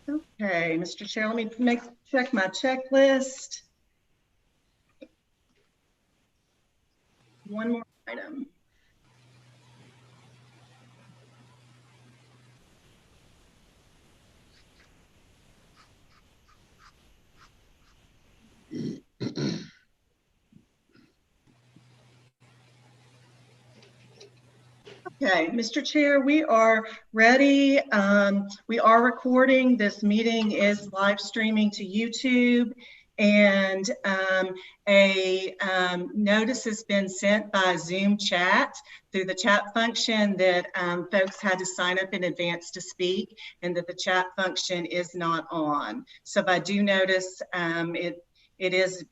Okay, Mr. Chair, let me check my checklist. One more item. Okay, Mr. Chair, we are ready. We are recording. This meeting is live streaming to YouTube, and a notice has been sent by Zoom chat through the chat function that folks had to sign up in advance to speak, and that the chat function is not on. So I do notice it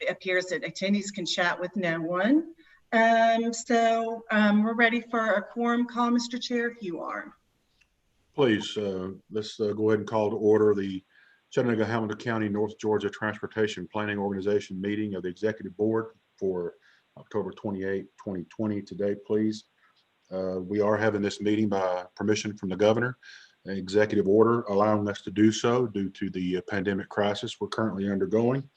appears that attendees can chat with no one. We're ready for a quorum call, Mr. Chair, if you are. Please, let's go ahead and call to order the Chattanooga-Hamilton County, North Georgia Transportation Planning Organization meeting of the Executive Board for October 28, 2020 today, please. We are having this meeting by permission from the governor, an executive order allowing us to do so due to the pandemic crisis we're currently undergoing.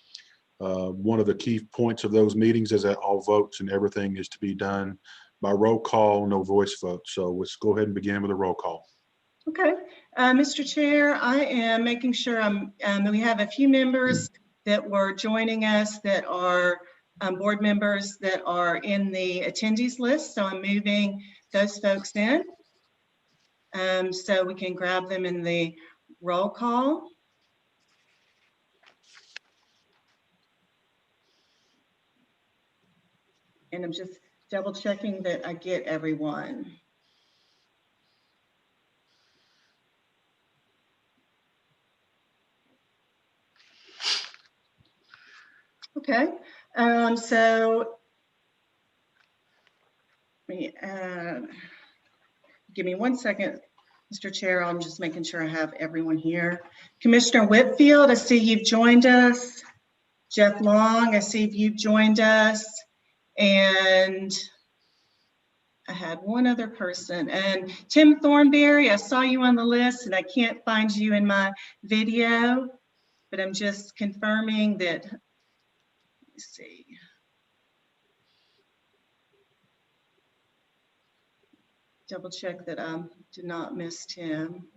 One of the key points of those meetings is that all votes and everything is to be done by roll call, no voice vote. So let's go ahead and begin with a roll call. Okay, Mr. Chair, I am making sure we have a few members that were joining us that are board members that are in the attendees list. So I'm moving those folks in so we can grab them in the roll call. And I'm just double checking that I get everyone. Okay, so give me 1 second, Mr. Chair. I'm just making sure I have everyone here. Commissioner Whitfield, I see you've joined us. Jeff Long, I see you've joined us. And I had one other person, and Tim Thornberry, I saw you on the list and I can't find you in my video, but I'm just confirming that. Let me see. Double check that I did not miss Tim.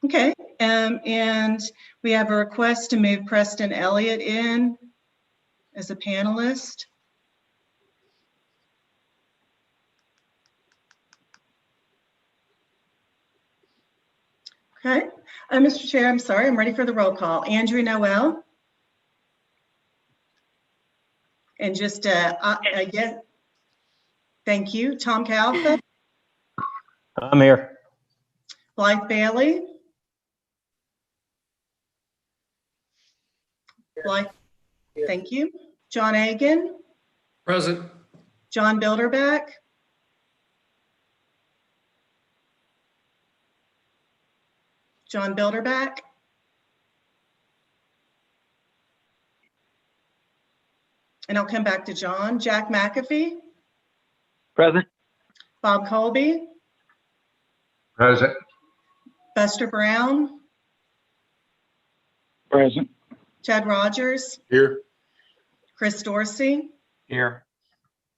Okay, and we have a request to move Preston Elliott in as a panelist. Okay, Mr. Chair, I'm sorry, I'm ready for the roll call. Andrew Noel. And just again, thank you. Tom Calfa. I'm here. Blythe Bailey. Blythe, thank you. John Agan. Present. John Bilderbeck. John Bilderbeck. And I'll come back to John. Jack McAfee. Present. Bob Colby. Present. Buster Brown. Present. Ted Rogers. Here. Chris Dorsey. Here.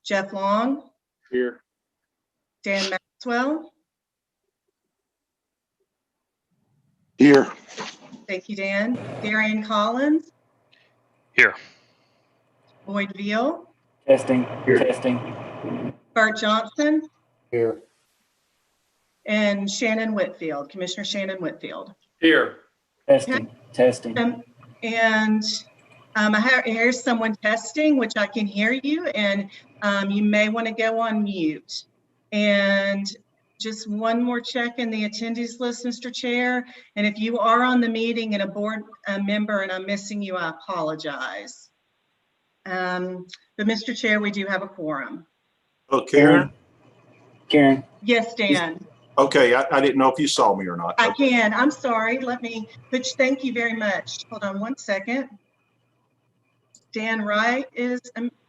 Jeff Long. Here. Dan Maxwell. Here. Thank you, Dan. Darian Collins. Here. Boyd Veal. Testing. Here. Testing. Bert Johnson. Here. And Shannon Whitfield, Commissioner Shannon Whitfield. Here. Testing. Testing. Here's someone testing, which I can hear you, and you may want to go on mute. And just one more check in the attendees list, Mr. Chair. And if you are on the meeting and a board member and I'm missing you, I apologize. But Mr. Chair, we do have a quorum. Oh, Karen? Karen. Yes, Dan. Okay, I didn't know if you saw me or not. I can. I'm sorry. Thank you very much. Hold on 1 second. Dan Wright is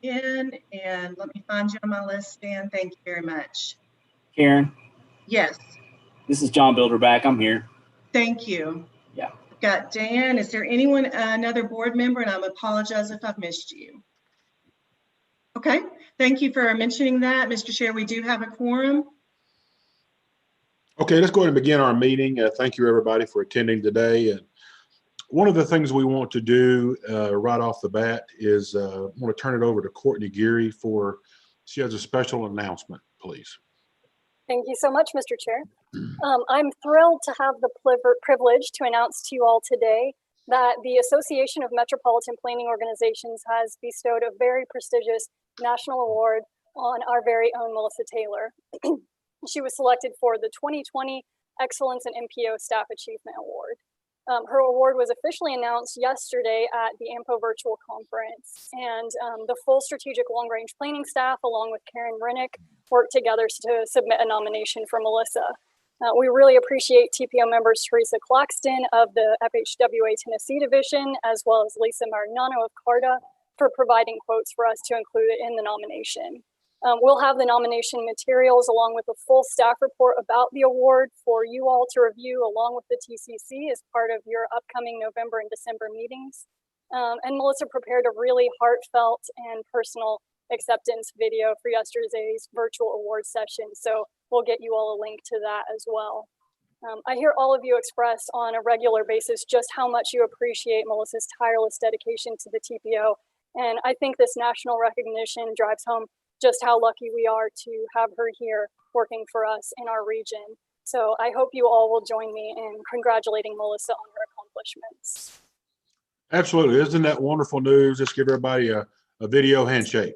in, and let me find you on my list, Dan. Thank you very much. Karen. Yes. This is John Builderback. I'm here. Thank you. Yeah. I've got Dan. Is there anyone, another board member? And I apologize if I've missed you. Okay, thank you for mentioning that. Mr. Chair, we do have a quorum. Okay, let's go ahead and begin our meeting. Thank you, everybody, for attending today. And one of the things we want to do right off the bat is I want to turn it over to Courtney Geary she has a special announcement, please. Thank you so much, Mr. Chair. I'm thrilled to have the privilege to announce to you all today that the Association of Metropolitan Planning Organizations has bestowed a very prestigious national award on our very own Melissa Taylor. She was selected for the 2020 Excellence in MPO Staff Achievement Award. Her award was officially announced yesterday at the AMPO virtual conference, and the full strategic long-range planning staff, along with Karen Rennick, worked together to submit a nomination for Melissa. We really appreciate TPO members Teresa Claxton of the FHWA Tennessee Division, as well as Lisa Marignano of CARTA, for providing quotes for us to include in the nomination. We'll have the nomination materials along with a full staff report about the award for you all to review along with the TCC as part of your upcoming November and December meetings. And Melissa prepared a really heartfelt and personal acceptance video for yesterday's virtual award session. So we'll get you all a link to that as well. I hear all of you express on a regular basis just how much you appreciate Melissa's tireless dedication to the TPO. And I think this national recognition drives home just how lucky we are to have her here working for us in our region. So I hope you all will join me in congratulating Melissa on her accomplishments. Absolutely. Isn't that wonderful news? Let's give everybody a video handshake.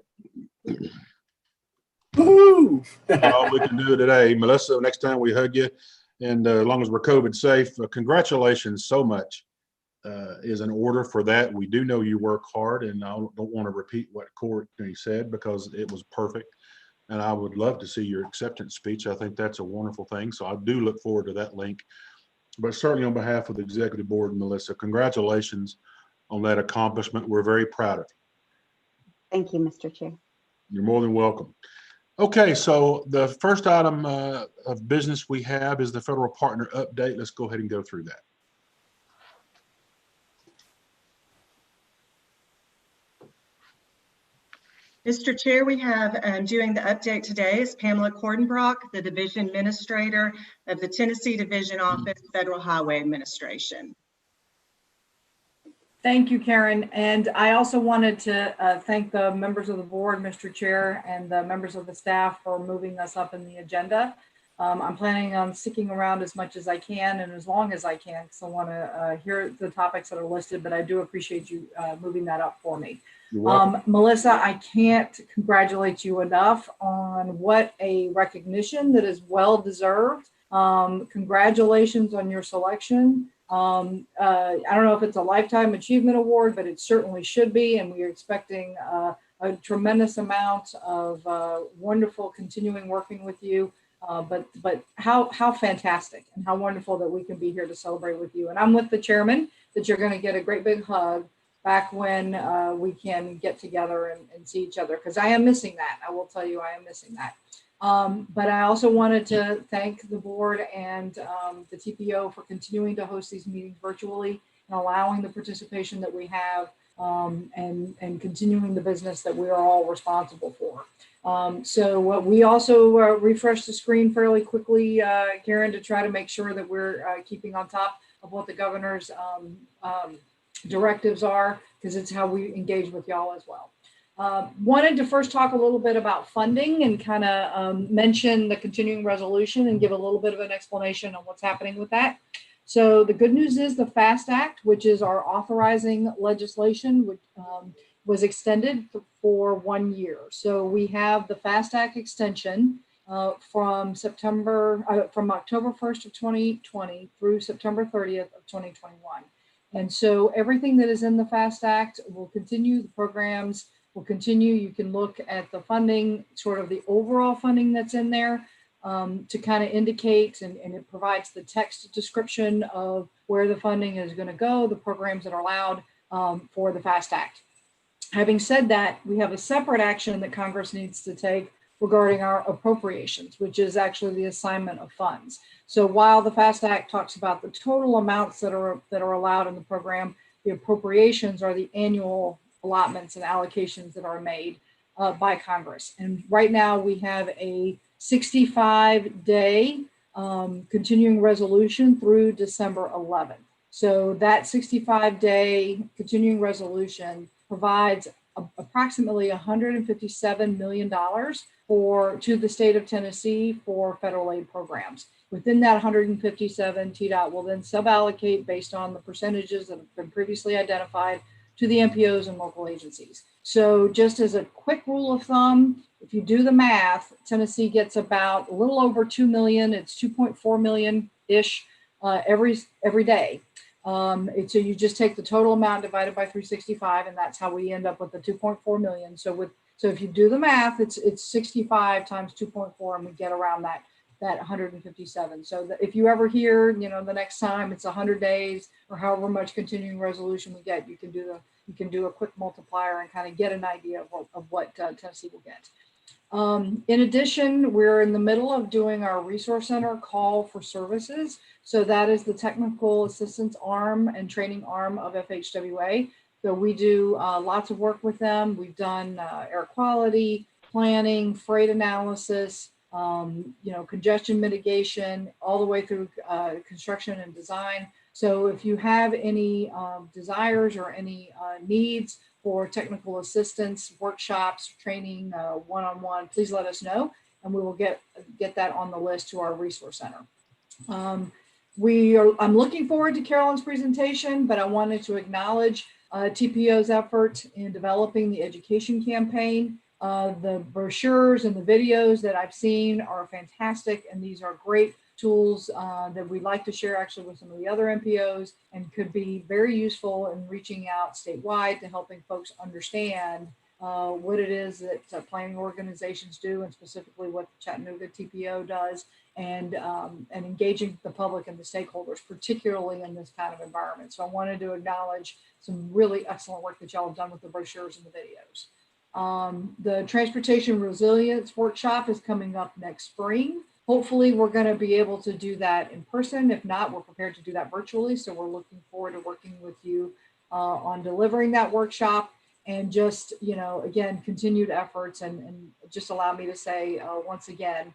Woo! That's all we can do today. Melissa, next time we hug you, and as long as we're COVID safe, congratulations so much is in order for that. We do know you work hard, and I don't want to repeat what Courtney said because it was perfect. And I would love to see your acceptance speech. I think that's a wonderful thing. So I do look forward to that link. But certainly on behalf of the executive board, Melissa, congratulations on that accomplishment. We're very proud of you. Thank you, Mr. Chair. You're more than welcome. Okay, so the first item of business we have is the federal partner update. Let's go ahead and go through that. Mr. Chair, we have doing the update today is Pamela Cordenbrock, the Division Administrator of the Tennessee Division Office, Federal Highway Administration. Thank you, Karen. And I also wanted to thank the members of the board, Mr. Chair, and the members of the staff for moving us up in the agenda. I'm planning on sticking around as much as I can and as long as I can, because I want to hear the topics that are listed, but I do appreciate you moving that up for me. Melissa, I can't congratulate you enough on what a recognition that is well deserved. Congratulations on your selection. I don't know if it's a lifetime achievement award, but it certainly should be, and we are expecting a tremendous amount of wonderful continuing working with you. But how fantastic and how wonderful that we can be here to celebrate with you. And I'm with the chairman that you're going to get a great big hug back when we can get together and see each other, because I am missing that. I will tell you, I am missing that. But I also wanted to thank the board and the TPO for continuing to host these meetings virtually and allowing the participation that we have and continuing the business that we are all responsible for. So we also refreshed the screen fairly quickly, Karen, to try to make sure that we're keeping on top of what the governor's directives are, because it's how we engage with y'all as well. Wanted to first talk a little bit about funding and kind of mention the continuing resolution and give a little bit of an explanation on what's happening with that. So the good news is the FAST Act, which is our authorizing legislation, which was extended for 1 year. So we have the FAST Act extension from October 1st of 2020 through September 30th of 2021. And so everything that is in the FAST Act will continue. The programs will continue. You can look at the funding, sort of the overall funding that's in there to kind of indicate, and it provides the text description of where the funding is going to go, the programs that are allowed for the FAST Act. Having said that, we have a separate action that Congress needs to take regarding our appropriations, which is actually the assignment of funds. So while the FAST Act talks about the total amounts that are allowed in the program, the appropriations are the annual allotments and allocations that are made by Congress. And right now we have a 65-day continuing resolution through December 11th. So that 65-day continuing resolution provides approximately $157 million to the state of Tennessee for federal aid programs. Within that 157, TDOT will then suballocate based on the percentages that have been previously identified to the MPOs and local agencies. So just as a quick rule of thumb, if you do the math, Tennessee gets about a little over 2 million. It's 2.4 million-ish every day. So you just take the total amount divided by 365, and that's how we end up with the 2.4 million. So if you do the math, it's 65 times 2.4, and we get around that 157. So that if you ever hear, the next time it's 100 days or however much continuing resolution we get, you can do a quick multiplier and kind of get an idea of what Tennessee will get. In addition, we're in the middle of doing our resource center call for services. So that is the technical assistance arm and training arm of FHWA. So we do lots of work with them. We've done air quality, planning, freight analysis, congestion mitigation, all the way through construction and design. So if you have any desires or any needs for technical assistance, workshops, training, one-on-one, please let us know, and we will get that on the list to our resource center. I'm looking forward to Carolyn's presentation, but I wanted to acknowledge TPO's effort in developing the education campaign. The brochures and the videos that I've seen are fantastic, and these are great tools that we'd like to share actually with some of the other MPOs, and could be very useful in reaching out statewide to helping folks understand what it is that planning organizations do, and specifically what the Chattanooga TPO does, and engaging the public and the stakeholders, particularly in this kind of environment. So I wanted to acknowledge some really excellent work that y'all have done with the brochures and the videos. The Transportation Resilience Workshop is coming up next spring. Hopefully we're going to be able to do that in person. If not, we're prepared to do that virtually. So we're looking forward to working with you on delivering that workshop, and just, again, continued efforts, and just allow me to say once again,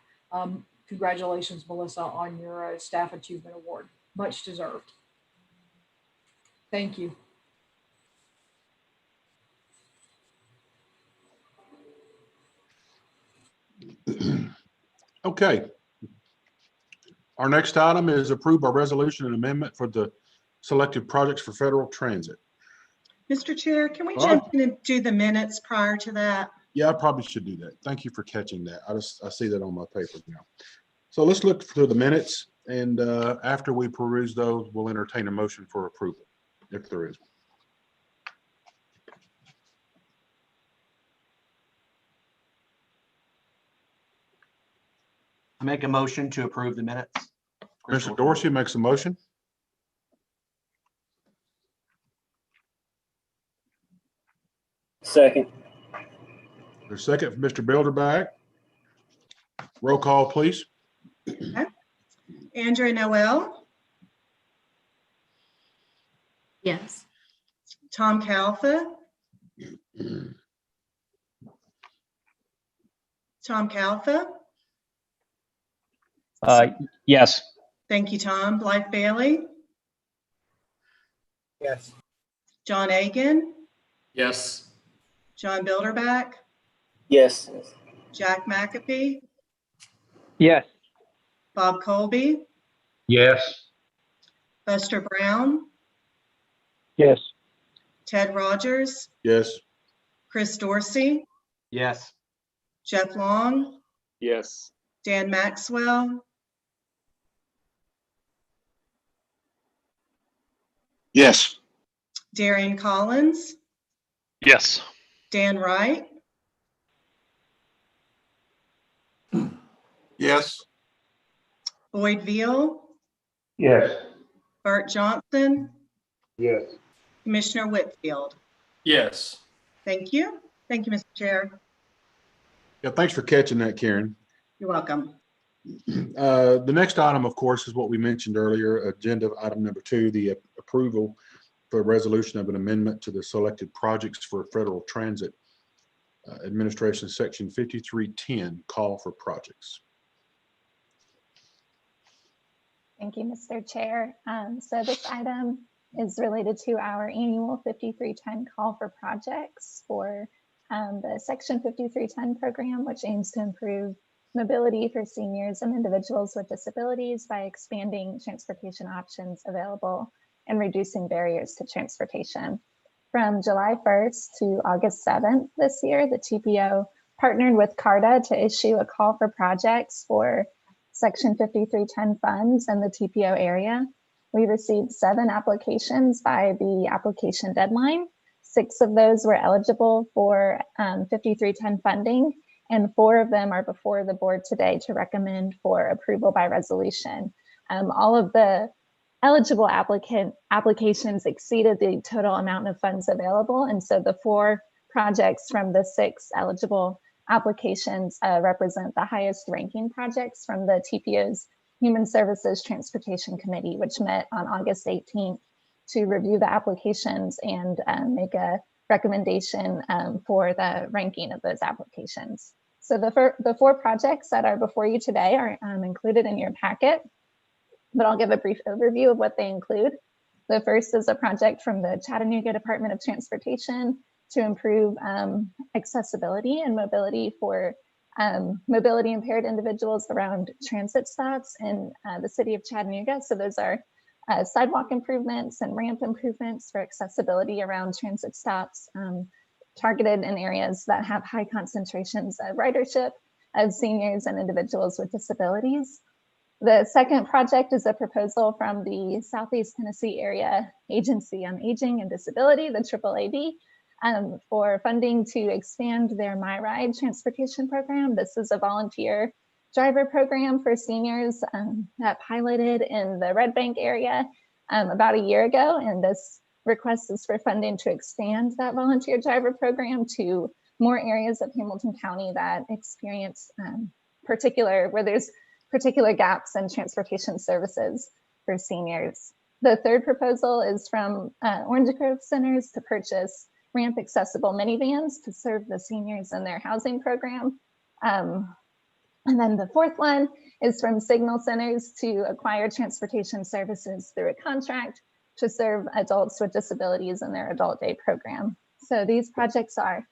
congratulations, Melissa, on your Staff Achievement Award. Much deserved. Thank you. Okay. Our next item is approved by resolution and amendment for the selected projects for federal transit. Mr. Chair, can we All jump in and do the minutes prior to that? Yeah, I probably should do that. Thank you for catching that. I see that on my paper now. So let's look through the minutes, and after we peruse those, we'll entertain a motion for approval, if there is one. I make a motion to approve the minutes. Mr. Dorsey makes a motion. Second. There's a second from Mr. Bilderback. Roll call, please. Okay. Andrea Noel, Yes. Tom Kalfa. Tom Kalfa. Yes. Thank you, Tom. Blythe Bailey, Yes. John Agan, Yes. John Bilderback, Yes. Jack McAfee, Yes. Bob Colby, Yes. Buster Brown, Yes. Ted Rogers, Yes. Chris Dorsey, Yes. Jeff Long, Yes. Dan Maxwell, Yes. Darian Collins, Yes. Dan Wright, Yes. Boyd Veal, Yes. Bert Johnson, Yes. Commissioner Whitfield. Yes. Thank you. Thank you, Mr. Chair. Yeah, thanks for catching that, Karen. You're welcome. The next item, of course, is what we mentioned earlier, agenda item number 2, the approval for a resolution of an amendment to the selected projects for Federal Transit Administration Section 5310, call for projects. Thank you, Mr. Chair. So this item is related to our annual 5310 call for projects for the Section 5310 program, which aims to improve mobility for seniors and individuals with disabilities by expanding transportation options available and reducing barriers to transportation. From July 1st to August 7th this year, the TPO partnered with CARTA to issue a call for projects for Section 5310 funds in the TPO area. We received 7 applications by the application deadline. 6 of those were eligible for 5310 funding, and 4 of them are before the board today to recommend for approval by resolution. All of the eligible applications exceeded the total amount of funds available, and so the 4 projects from the 6 eligible applications represent the highest ranking projects from the TPO's Human Services Transportation Committee, which met on August 18th to review the applications and make a recommendation for the ranking of those applications. So the 4 projects that are before you today are included in your packet, but I'll give a brief overview of what they include. The first is a project from the Chattanooga Department of Transportation to improve accessibility and mobility for mobility impaired individuals around transit stops in the city of Chattanooga. So those are sidewalk improvements and ramp improvements for accessibility around transit stops, targeted in areas that have high concentrations of ridership of seniors and individuals with disabilities. The second project is a proposal from the Southeast Tennessee Area Agency on Aging and Disability, the AAAD, for funding to expand their My Ride transportation program. This is a volunteer driver program for seniors that piloted in the Red Bank area about a year ago. And this request is for funding to expand that volunteer driver program to more areas of Hamilton County that experience where there's particular gaps in transportation services for seniors. The third proposal is from Orange Grove Centers to purchase ramp accessible minivans to serve the seniors in their housing program. And then the fourth one is from Signal Centers to acquire transportation services through a contract to serve adults with disabilities in their adult day program. So these projects are,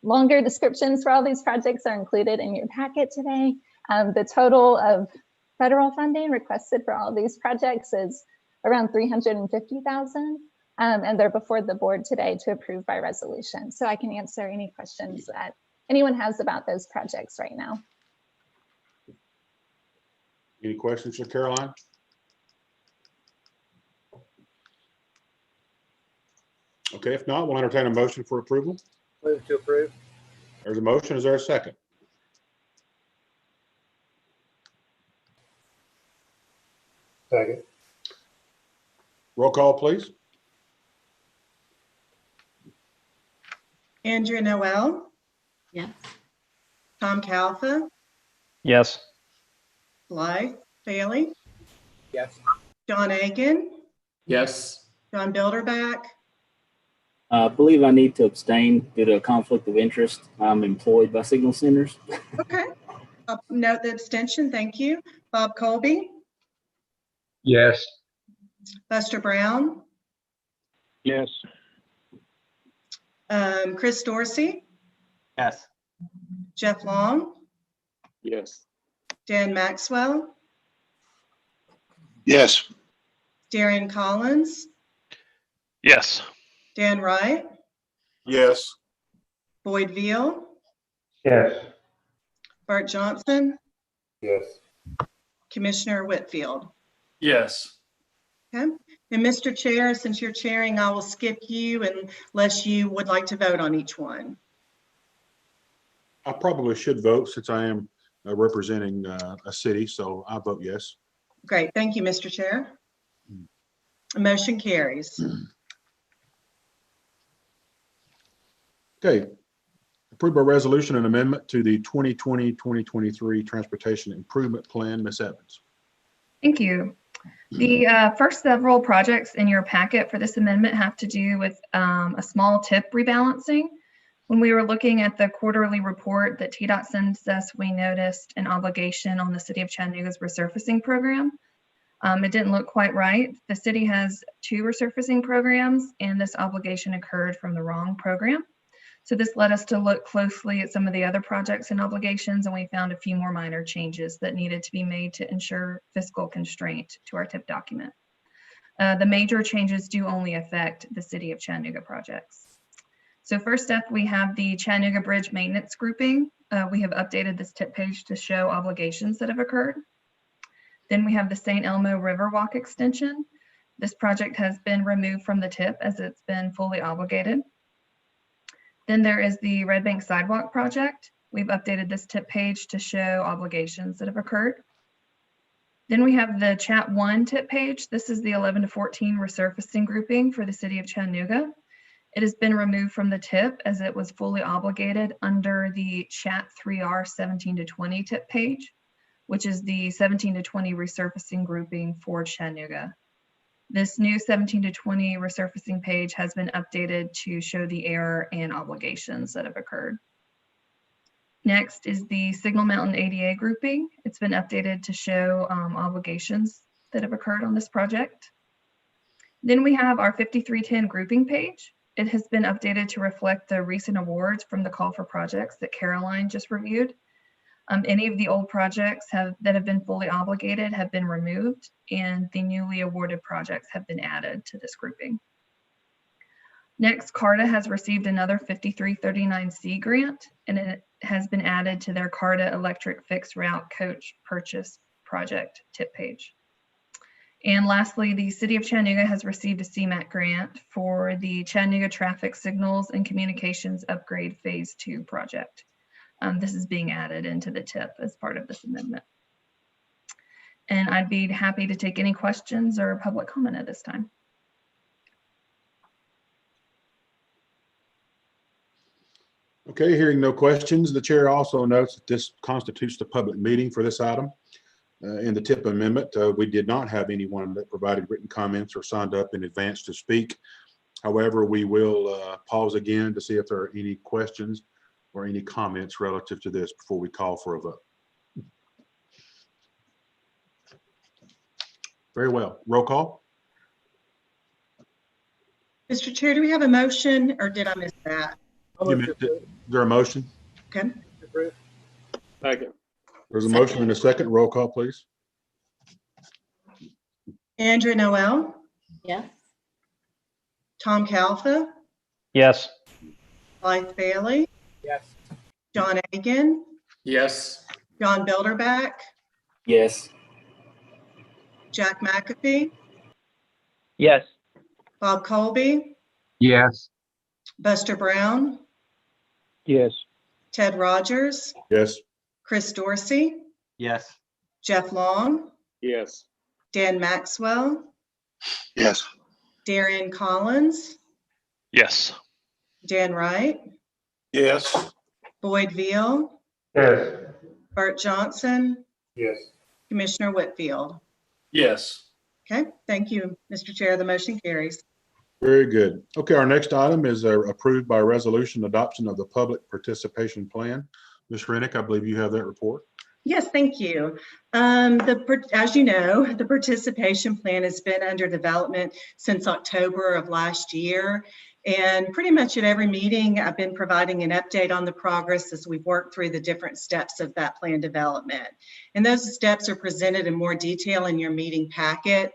longer descriptions for all these projects are included in your packet today. The total of federal funding requested for all of these projects is around $350,000. And they're before the board today to approve by resolution. So I can answer any questions that anyone has about those projects right now. Any questions for Caroline? Okay, if not, we'll entertain a motion for approval. Move to approve. There's a motion. Is there a second? Second. Roll call, please. Andrea Noel, Yes. Tom Calfa, Yes. Blythe Bailey, Yes. John Aiken, Yes. John Bilderback, I believe I need to abstain due to a conflict of interest. I'm employed by Signal Centers. okay. I'll note the abstention, thank you. Bob Colby, Yes. Buster Brown, Yes. Chris Dorsey, Yes. Jeff Long, Yes. Dan Maxwell, Yes. Darian Collins, Yes. Dan Wright, Yes. Boyd Veal, Yes. Bart Johnson, Yes. Commissioner Whitfield. Yes. Okay. And Mr. Chair, since you're chairing, I will skip you unless you would like to vote on each one. I probably should vote since I am representing a city, so I vote yes. Great, thank you, Mr. Chair. Motion carries. Okay. Approved by resolution and amendment to the 2020-2023 Transportation Improvement Plan. Ms. Evans. Thank you. The first several projects in your packet for this amendment have to do with a small tip rebalancing. When we were looking at the quarterly report that TDOT sends us, we noticed an obligation on the City of Chattanooga's resurfacing program. It didn't look quite right. The city has 2 resurfacing programs, and this obligation occurred from the wrong program. So this led us to look closely at some of the other projects and obligations, and we found a few more minor changes that needed to be made to ensure fiscal constraint to our TIP document. The major changes do only affect the City of Chattanooga projects. So first up, we have the Chattanooga Bridge Maintenance grouping. We have updated this TIP page to show obligations that have occurred. Then we have the St. Elmo Riverwalk extension. This project has been removed from the TIP as it's been fully obligated. Then there is the Red Bank Sidewalk project. We've updated this TIP page to show obligations that have occurred. Then we have the Chat 1 TIP page. This is the 11 to 14 resurfacing grouping for the City of Chattanooga. It has been removed from the TIP as it was fully obligated under the Chat 3R 17 to 20 TIP page, which is the 17 to 20 resurfacing grouping for Chattanooga. This new 17 to 20 resurfacing page has been updated to show the error and obligations that have occurred. Next is the Signal Mountain ADA grouping. It's been updated to show obligations that have occurred on this project. Then we have our 5310 grouping page. It has been updated to reflect the recent awards from the call for projects that Caroline just reviewed. Any of the old projects that have been fully obligated have been removed, and the newly awarded projects have been added to this grouping. Next, CARTA has received another 5339C grant, and it has been added to their CARTA Electric Fixed Route Coach Purchase Project TIP page. And lastly, the City of Chattanooga has received a CMAQ grant for the Chattanooga Traffic Signals and Communications Upgrade Phase 2 project. This is being added into the TIP as part of this amendment. And I'd be happy to take any questions or public comment at this time. Okay, hearing no questions, the chair also notes that this constitutes the public meeting for this item. In the TIP amendment, we did not have anyone that provided written comments or signed up in advance to speak. However, we will pause again to see if there are any questions or any comments relative to this before we call for a vote. Very well. Roll call. Mr. Chair, do we have a motion or did I miss that? You missed it. Is there a motion? Okay. Second. There's a motion and a second. Roll call, please. Andrea Noel, Yes. Tom Kalfa, Yes. Blythe Bailey, Yes. John Agan, Yes. John Bilderback, Yes. Jack McAfee, Yes. Bob Colby, Yes. Buster Brown, Yes. Ted Rogers, Yes. Chris Dorsey, Yes. Jeff Long, Yes. Dan Maxwell, Yes. Darian Collins, Yes. Dan Wright, Yes. Boyd Veal, Yes. Bert Johnson, Yes. Commissioner Whitfield. Yes. Okay, thank you, Mr. Chair. The motion carries. Very good. Okay, our next item is approved by resolution adoption of the public participation plan. Ms. Rennick, I believe you have that report. Yes, thank you. As you know, the participation plan has been under development since October of last year. And pretty much at every meeting, I've been providing an update on the progress as we've worked through the different steps of that plan development. And those steps are presented in more detail in your meeting packet.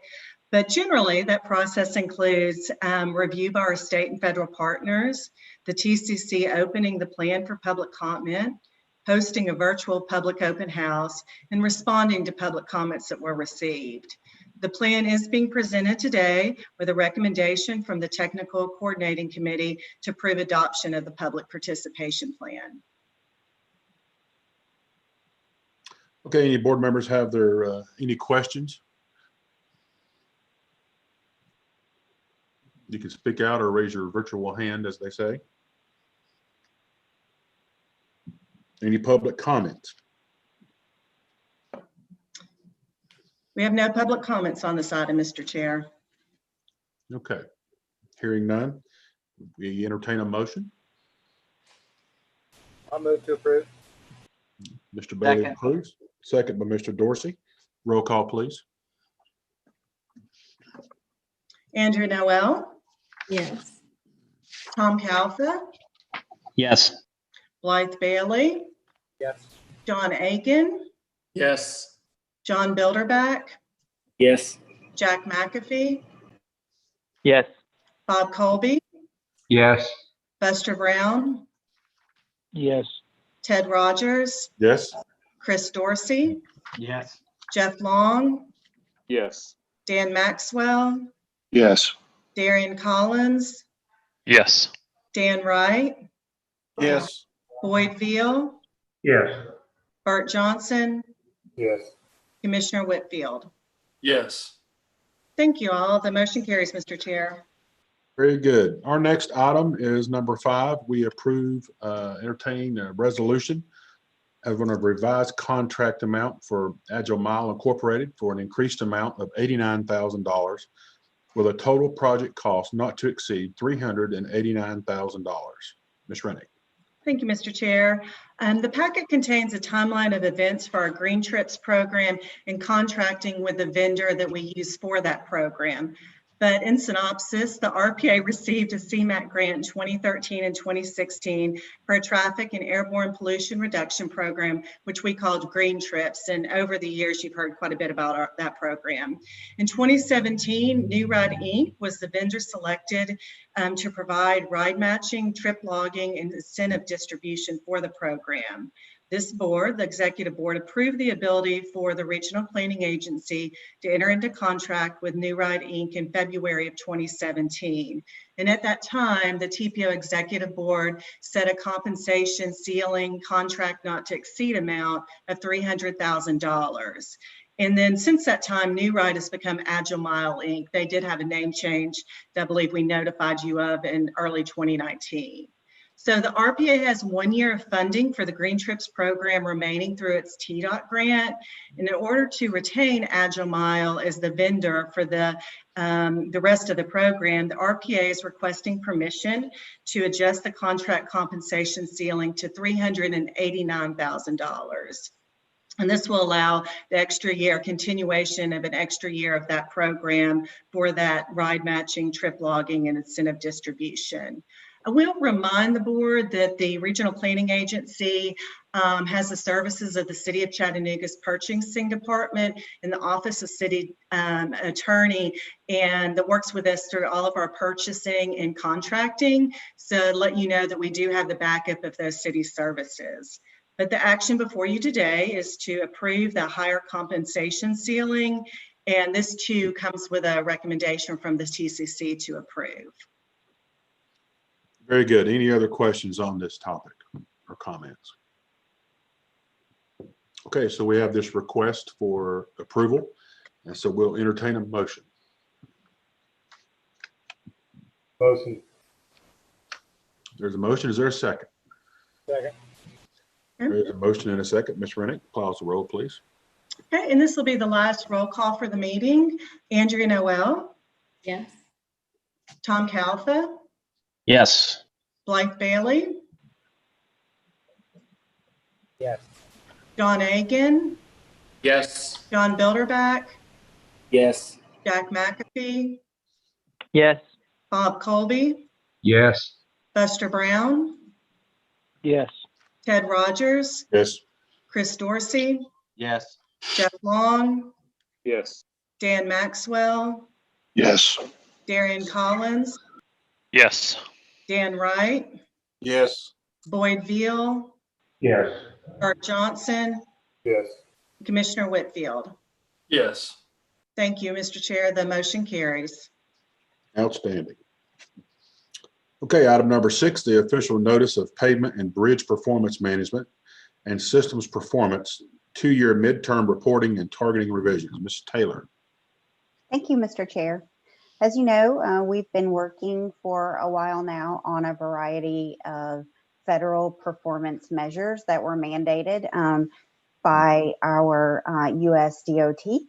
But generally, that process includes review by our state and federal partners, the TCC opening the plan for public comment, hosting a virtual public open house, and responding to public comments that were received. The plan is being presented today with a recommendation from the Technical Coordinating Committee to approve adoption of the public participation plan. Okay, any board members have their any questions? You can speak out or raise your virtual hand, as they say. Any public comments? We have no public comments on this item, Mr. Chair. Okay. Hearing none, we entertain a motion. I'll move to approve. Mr. Bailey Second. approves. Second by Mr. Dorsey. Roll call, please. Andrew Noel, Yes. Tom Kalfa, Yes. Blythe Bailey, Yes. John Aiken, Yes. John Bilderback, Yes. Jack McAfee, Yes. Bob Colby, Yes. Buster Brown, Yes. Ted Rogers, Yes. Chris Dorsey, Yes. Jeff Long, Yes. Dan Maxwell, Yes. Darian Collins, Yes. Dan Wright, Yes. Boyd Veal, Yes. Bart Johnson, Yes. Commissioner Whitfield. Yes. Thank you all. The motion carries, Mr. Chair. Very good. Our next item is number 5. We approve, entertain a resolution of a revised contract amount for Agile Mile Incorporated for an increased amount of $89,000 with a total project cost not to exceed $389,000. Ms. Rennick. Thank you, Mr. Chair. The packet contains a timeline of events for our Green Trips program and contracting with the vendor that we use for that program. But in synopsis, the RPA received a CMAQ grant in 2013 and 2016 for a traffic and airborne pollution reduction program, which we called Green Trips. And over the years, you've heard quite a bit about that program. In 2017, New Ride Inc. was the vendor selected to provide ride matching, trip logging, and incentive distribution for the program. This board, the executive board, approved the ability for the regional planning agency to enter into contract with New Ride Inc. in February of 2017. And at that time, the TPO executive board set a compensation ceiling contract not to exceed amount of $300,000. And then since that time, New Ride has become Agile Mile Inc. They did have a name change that I believe we notified you of in early 2019. So the RPA has 1 year of funding for the Green Trips program remaining through its TDOT grant. And in order to retain Agile Mile as the vendor for the rest of the program, the RPA is requesting permission to adjust the contract compensation ceiling to $389,000. And this will allow the extra year, continuation of an extra year of that program for that ride matching, trip logging, and incentive distribution. I will remind the board that the Regional Planning Agency has the services of the City of Chattanooga's Purchasing Department and the Office of City Attorney, and that works with us through all of our purchasing and contracting. So to let you know that we do have the backup of those city services. But the action before you today is to approve the higher compensation ceiling, and this too comes with a recommendation from the TCC to approve. Very good. Any other questions on this topic or comments? Okay, so we have this request for approval, and so we'll entertain a motion. Motion. There's a motion. Is there a second? Second. There's a motion and a second. Ms. Rennick, pause the roll, please. Okay, and this will be the last roll call for the meeting. Andrea Noel, Yes. Tom Kalfa, Yes. Blythe Bailey, Yes. John Aiken, Yes. John Bilderback, Yes. Jack McAfee, Yes. Bob Colby, Yes. Buster Brown, Yes. Ted Rogers, Yes. Chris Dorsey, Yes. Jeff Long, Yes. Dan Maxwell, Yes. Darian Collins, Yes. Dan Wright, Yes. Boyd Veal, Yes. Bart Johnson, Yes. Commissioner Whitfield. Yes. Thank you, Mr. Chair. The motion carries. Outstanding. Okay, item number 6, the official notice of pavement and bridge performance management and systems performance 2-year midterm reporting and targeting revisions. Ms. Taylor. Thank you, Mr. Chair. As you know, we've been working for a while now on a variety of federal performance measures that were mandated by our US DOT.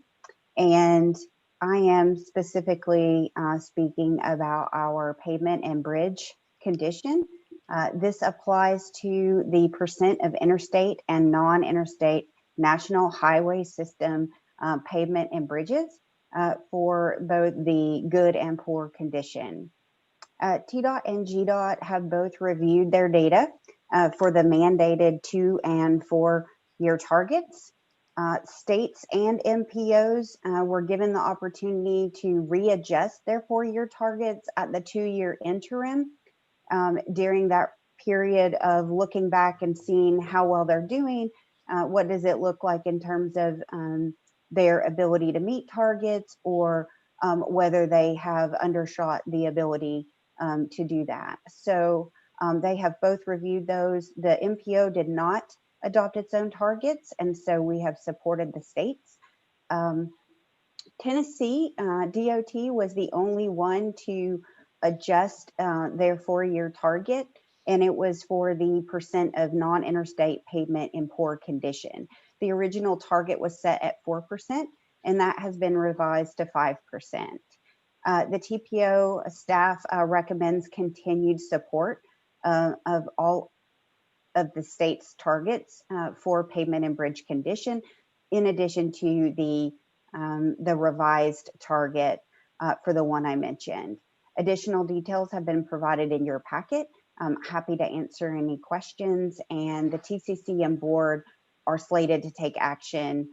And I am specifically speaking about our pavement and bridge condition. This applies to the percent of interstate and non-interstate national highway system pavement and bridges for both the good and poor condition. TDOT and GDOT have both reviewed their data for the mandated 2 and 4 year targets. States and MPOs were given the opportunity to readjust their 4-year targets at the 2-year interim during that period of looking back and seeing how well they're doing. What does it look like in terms of their ability to meet targets, or whether they have undershot the ability to do that. So they have both reviewed those. The MPO did not adopt its own targets, and so we have supported the states. Tennessee DOT was the only one to adjust their 4-year target, and it was for the percent of non-interstate pavement in poor condition. The original target was set at 4%, and that has been revised to 5%. The TPO staff recommends continued support of all of the state's targets for pavement and bridge condition, in addition to the revised target for the one I mentioned. Additional details have been provided in your packet. I'm happy to answer any questions, and the TCC and board are slated to take action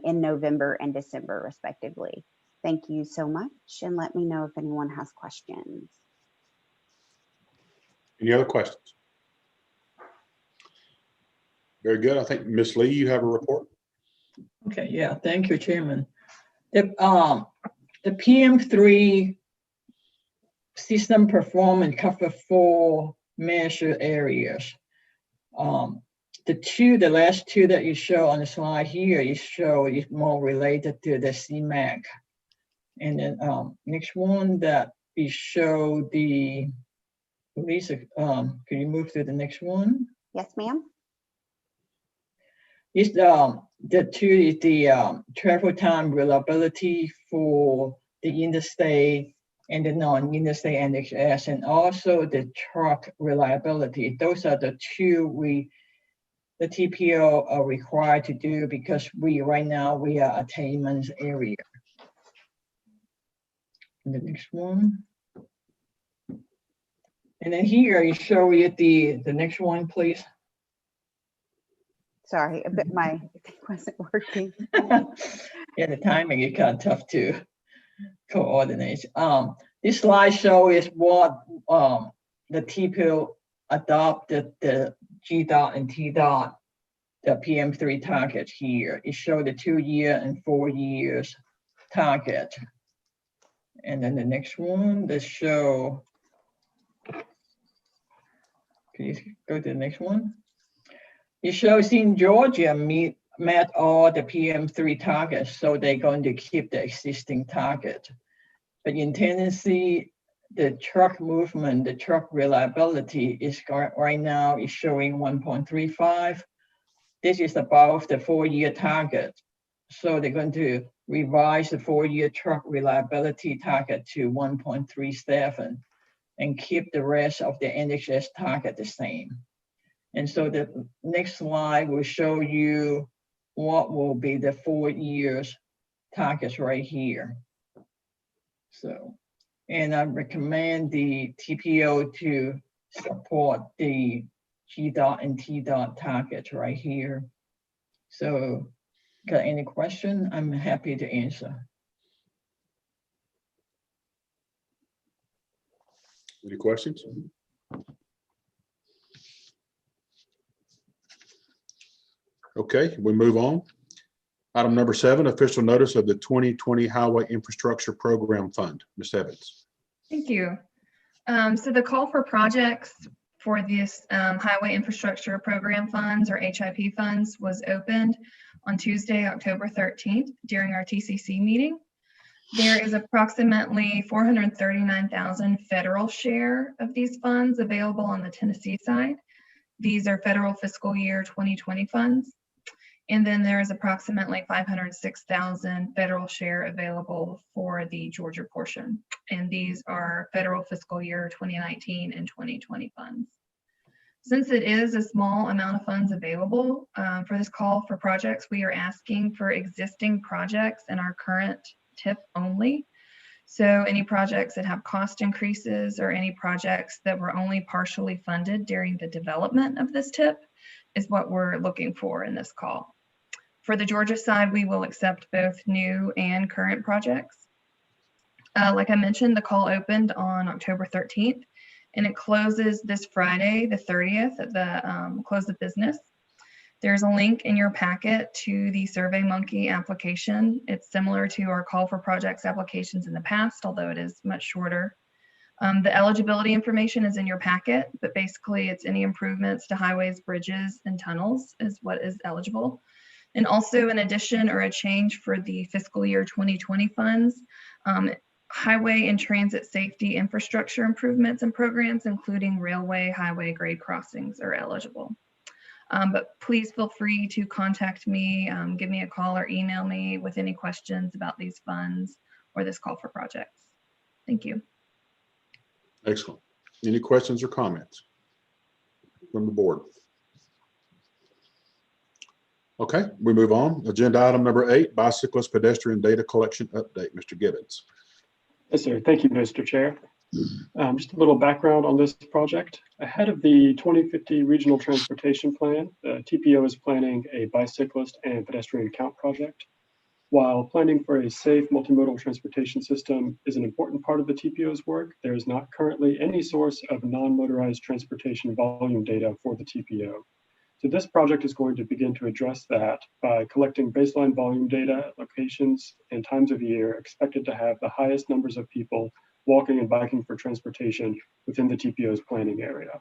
in November and December, respectively. Thank you so much, and let me know if anyone has questions. Any other questions? Very good. I think Ms. Lee, you have a report. Okay, yeah, thank you, Chairman. The PM3 system performance cover 4 measured areas. The last two that you show on the slide here, is more related to the CMAC. And then next one that is show the, Lisa, can you move to the next one? Yes, ma'am. Is the travel time reliability for the interstate and the non-interstate NHS, and also the truck reliability. Those are the two the TPO are required to do, because right now we are attainment area. And the next one. And then here you show you the next one, please. Sorry, a bit my thing wasn't working. Yeah, the timing is kind of tough to coordinate. This slideshow is what the TPO adopted the GDOT and TDOT, the PM3 target here. It showed the 2-year and 4 years target. And then the next one, the show. Can you go to the next one? It shows in Georgia met all the PM3 targets, so they're going to keep the existing target. But in Tennessee, the truck movement, the truck reliability is right now is showing 1.35. This is above the 4-year target. So they're going to revise the 4-year truck reliability target to 1.37 and keep the rest of the NHS target the same. And so the next slide will show you what will be the 4 years targets right here. So, and I recommend the TPO to support the GDOT and TDOT targets right here. So, got any question? I'm happy to answer. Any questions? Okay, we move on. Item number 7, official notice of the 2020 Highway Infrastructure Program Fund. Ms. Evans. Thank you. So the call for projects for this Highway Infrastructure Program funds, or HIP funds, was opened on Tuesday, October 13th during our TCC meeting. There is approximately $439,000 federal share of these funds available on the Tennessee side, These are federal fiscal year 2020 funds. And then there is approximately 506,000 federal share available for the Georgia portion. And these are federal fiscal year 2019 and 2020 funds. Since it is a small amount of funds available for this call for projects, we are asking for existing projects in our current TIP only. So any projects that have cost increases or any projects that were only partially funded during the development of this TIP is what we're looking for in this call. For the Georgia side, we will accept both new and current projects. Like I mentioned, the call opened on October 13th, and it closes this Friday, the 30th, at the close of business. There's a link in your packet to the SurveyMonkey application. It's similar to our call for projects applications in the past, although it is much shorter. The eligibility information is in your packet, but basically it's any improvements to highways, bridges, and tunnels is what is eligible. And also an addition or a change for the fiscal year 2020 funds, highway and transit safety infrastructure improvements and programs, including railway, highway grade crossings are eligible. But please feel free to contact me, give me a call or email me with any questions about these funds or this call for projects. Thank you. Excellent. Any questions or comments from the board? Okay, we move on. Agenda item number 8, bicyclist pedestrian data collection update. Mr. Gibbons. Yes, sir. Thank you, Mr. Chair. Just a little background on this project. Ahead of the 2050 Regional Transportation Plan, the TPO is planning a bicyclist and pedestrian count project. While planning for a safe multimodal transportation system is an important part of the TPO's work, there is not currently any source of non-motorized transportation volume data for the TPO. So this project is going to begin to address that by collecting baseline volume data at locations and times of year expected to have the highest numbers of people walking and biking for transportation within the TPO's planning area.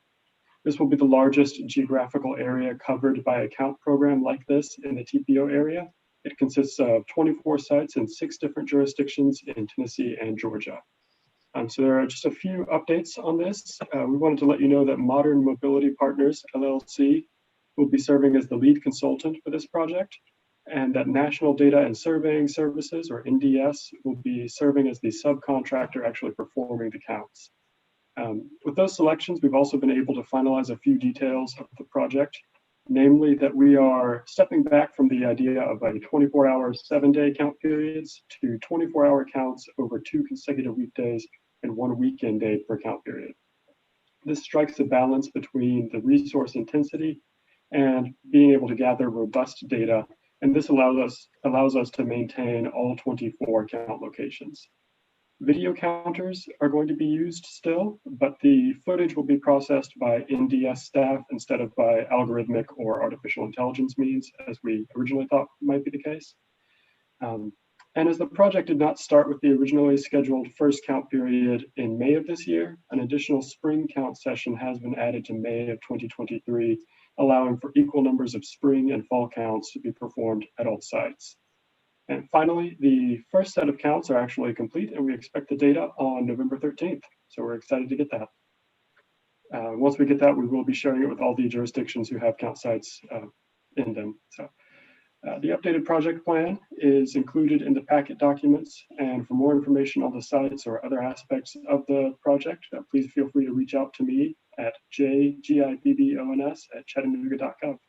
This will be the largest geographical area covered by a count program like this in the TPO area. It consists of 24 sites in 6 different jurisdictions in Tennessee and Georgia. So there are just a few updates on this. We wanted to let you know that Modern Mobility Partners, LLC, will be serving as the lead consultant for this project, and that National Data and Surveying Services, or NDS, will be serving as the subcontractor actually performing the counts. With those selections, we've also been able to finalize a few details of the project, namely that we are stepping back from the idea of a 24-hour, 7-day count periods to 24-hour counts over 2 consecutive weekdays and 1 weekend day per count period. This strikes a balance between the resource intensity and being able to gather robust data, and this allows us to maintain all 24 count locations. Video counters are going to be used still, but the footage will be processed by NDS staff instead of by algorithmic or artificial intelligence means, as we originally thought might be the case. And as the project did not start with the originally scheduled first count period in May of this year, an additional spring count session has been added to May of 2023, allowing for equal numbers of spring and fall counts to be performed at all sites. And finally, the first set of counts are actually complete, and we expect the data on November 13th. So we're excited to get that. Once we get that, we will be sharing it with all the jurisdictions who have count sites in them. So the updated project plan is included in the packet documents, and for more information on the sites or other aspects of the project, please feel free to reach out to me at jgibbons@chattanooga.gov.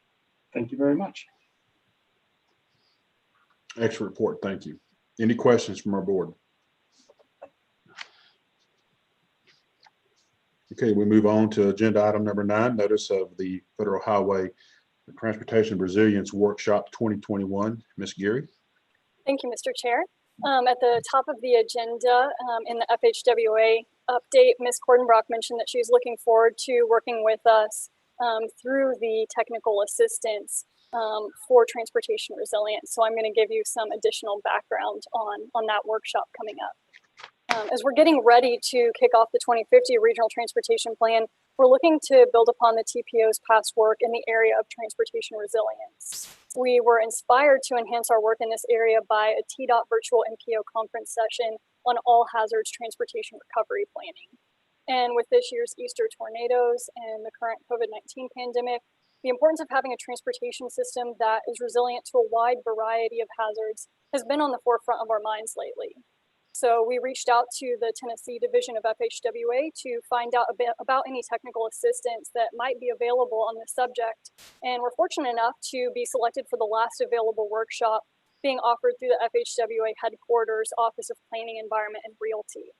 Thank you very much. Excellent report. Thank you. Any questions from our board? Okay, we move on to agenda item number 9, notice of the Federal Highway Transportation Resilience Workshop 2021. Ms. Geary. Thank you, Mr. Chair. At the top of the agenda in the FHWA update, Ms. Cordenbrock mentioned that she's looking forward to working with us through the technical assistance for transportation resilience. So I'm going to give you some additional background on that workshop coming up. As we're getting ready to kick off the 2050 Regional Transportation Plan, we're looking to build upon the TPO's past work in the area of transportation resilience. We were inspired to enhance our work in this area by a TDOT virtual MPO conference session on all hazards transportation recovery planning. And with this year's Easter tornadoes and the current COVID-19 pandemic, the importance of having a transportation system that is resilient to a wide variety of hazards has been on the forefront of our minds lately. So we reached out to the Tennessee Division of FHWA to find out a bit about any technical assistance that might be available on this subject. And we're fortunate enough to be selected for the last available workshop being offered through the FHWA headquarters, Office of Planning, Environment, and Realty.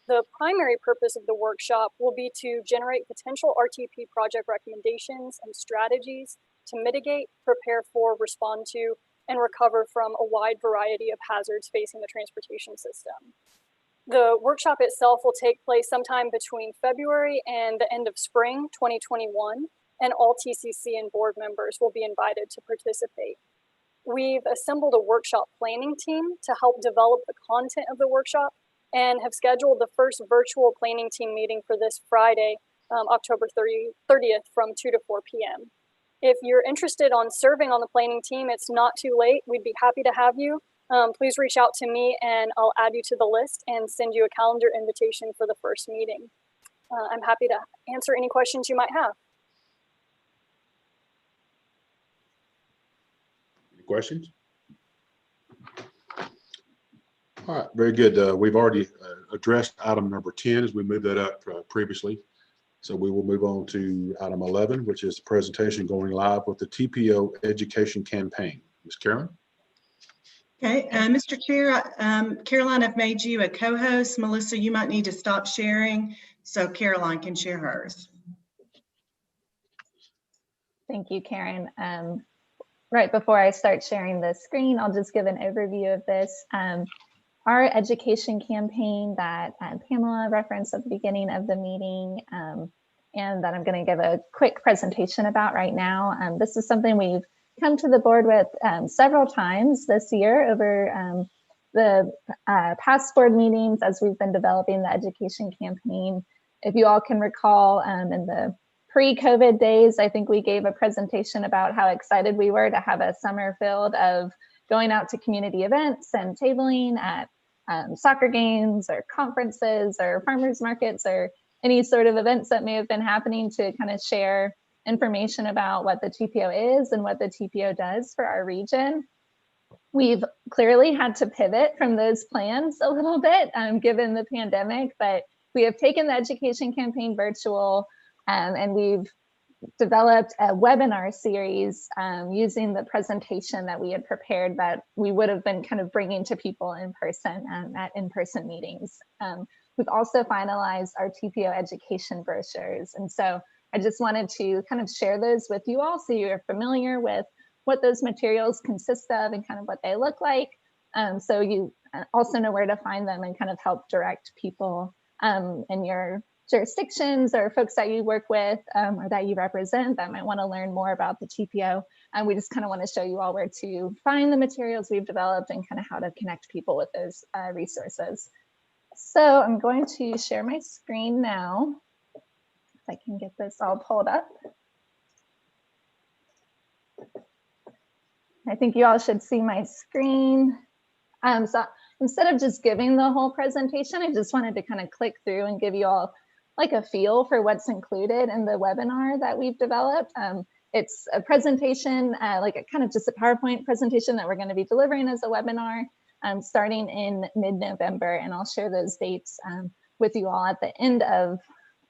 The primary purpose of the workshop will be to generate potential RTP project recommendations and strategies to mitigate, prepare for, respond to, and recover from a wide variety of hazards facing the transportation system. The workshop itself will take place sometime between February and the end of spring 2021, and all TCC and board members will be invited to participate. We've assembled a workshop planning team to help develop the content of the workshop and have scheduled the first virtual planning team meeting for this Friday, October 30th from 2 to 4 p.m. If you're interested on serving on the planning team, it's not too late. We'd be happy to have you. Please reach out to me and I'll add you to the list and send you a calendar invitation for the first meeting. I'm happy to answer any questions you might have. Any questions? All right, very good. We've already addressed item number 10 as we moved that up previously. So we will move on to item 11, which is the presentation going live with the TPO Education Campaign. Ms. Carolyn? Okay, Mr. Chair, Caroline, I've made you a co-host. Melissa, you might need to stop sharing so Caroline can share hers. Thank you, Karen. Right before I start sharing the screen, I'll just give an overview of this. Our education campaign that Pamela referenced at the beginning of the meeting, and that I'm going to give a quick presentation about right now. This is something we've come to the board with several times this year over the past board meetings as we've been developing the education campaign. If you all can recall, in the pre-COVID days, I think we gave a presentation about how excited we were to have a summer filled of going out to community events and tabling at soccer games or conferences or farmers markets or any sort of events that may have been happening to kind of share information about what the TPO is and what the TPO does for our region. We've clearly had to pivot from those plans a little bit given the pandemic, but we have taken the education campaign virtual and we've developed a webinar series using the presentation that we had prepared that we would have been kind of bringing to people in person at in-person meetings. We've also finalized our TPO education brochures. And so I just wanted to kind of share those with you all so you're familiar with what those materials consist of and kind of what they look like. So you also know where to find them and kind of help direct people in your jurisdictions or folks that you work with or that you represent that might want to learn more about the TPO. And we just kind of want to show you all where to find the materials we've developed and kind of how to connect people with those resources. So I'm going to share my screen now. If I can get this all pulled up. I think you all should see my screen. So instead of just giving the whole presentation, I just wanted to kind of click through and give you all like a feel for what's included in the webinar that we've developed. It's a presentation, like a kind of just a PowerPoint presentation that we're going to be delivering as a webinar starting in mid-November, and I'll share those dates with you all at the end of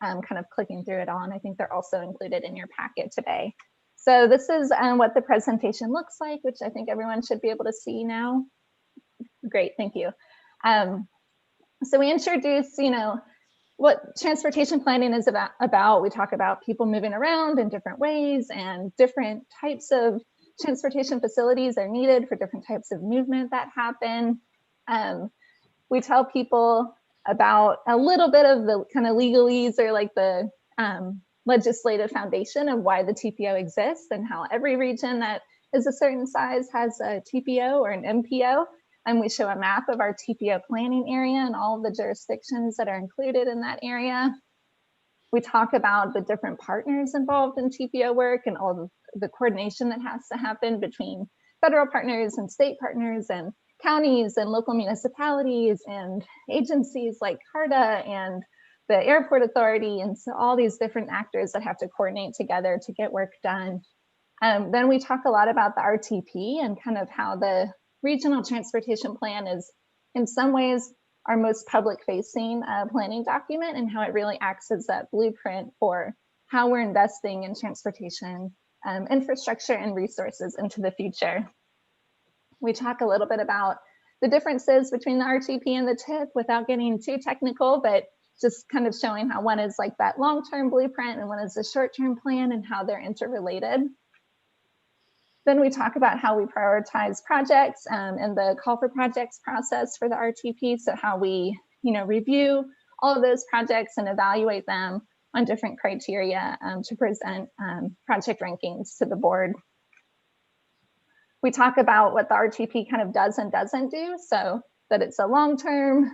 kind of clicking through it all, and I think they're also included in your packet today. So this is what the presentation looks like, which I think everyone should be able to see now. Great, thank you. So we introduce, what transportation planning is about. We talk about people moving around in different ways and different types of transportation facilities are needed for different types of movement that happen. We tell people about a little bit of the kind of legalese or like the legislative foundation of why the TPO exists and how every region that is a certain size has a TPO or an MPO. And we show a map of our TPO planning area and all of the jurisdictions that are included in that area. We talk about the different partners involved in TPO work and all the coordination that has to happen between federal partners and state partners and counties and local municipalities and agencies like CARTA and the airport authority, and so all these different actors that have to coordinate together to get work done. Then we talk a lot about the RTP and kind of how the regional transportation plan is in some ways our most public facing planning document, and how it really acts as that blueprint for how we're investing in transportation infrastructure and resources into the future. We talk a little bit about the differences between the RTP and the TIP without getting too technical, but just kind of showing how one is like that long-term blueprint and one is a short-term plan and how they're interrelated. Then we talk about how we prioritize projects and the call for projects process for the RTP. So how we, review all of those projects and evaluate them on different criteria to present project rankings to the board. We talk about what the RTP kind of does and doesn't do. So that it's a long-term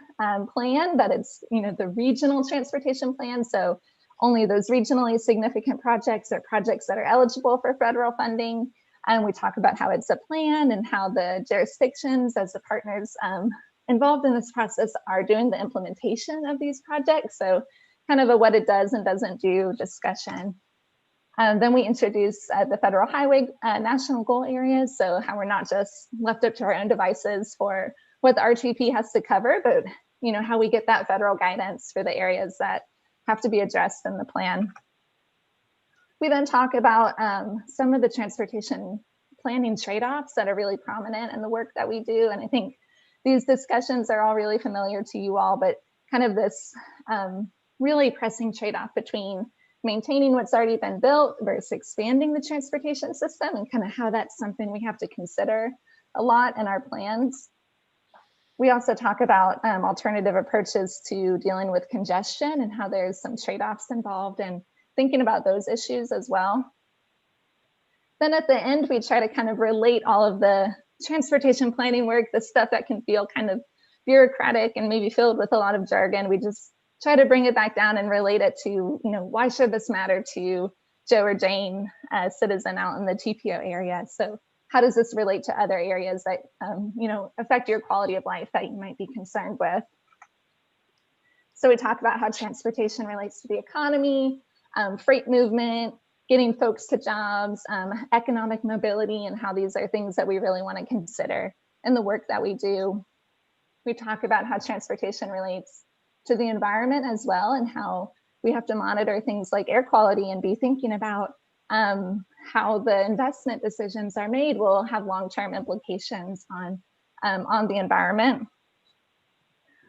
plan, that it's, the regional transportation plan. So only those regionally significant projects or projects that are eligible for federal funding. And we talk about how it's a plan and how the jurisdictions as the partners involved in this process are doing the implementation of these projects. So kind of a what it does and doesn't do discussion. Then we introduce the federal highway national goal areas. So how we're not just left up to our own devices for what the RTP has to cover, but how we get that federal guidance for the areas that have to be addressed in the plan. We then talk about some of the transportation planning trade-offs that are really prominent in the work that we do. And I think these discussions are all really familiar to you all, but kind of this really pressing trade-off between maintaining what's already been built versus expanding the transportation system, and kind of how that's something we have to consider a lot in our plans. We also talk about alternative approaches to dealing with congestion and how there's some trade-offs involved and thinking about those issues as well. Then at the end, we try to kind of relate all of the transportation planning work, the stuff that can feel kind of bureaucratic and maybe filled with a lot of jargon. We just try to bring it back down and relate it to, why should this matter to Joe or Jane, a citizen out in the TPO area? So how does this relate to other areas that, affect your quality of life that you might be concerned with? So we talk about how transportation relates to the economy, freight movement, getting folks to jobs, economic mobility, and how these are things that we really want to consider in the work that we do. We talk about how transportation relates to the environment as well, and how we have to monitor things like air quality and be thinking about how the investment decisions are made will have long-term implications on the environment.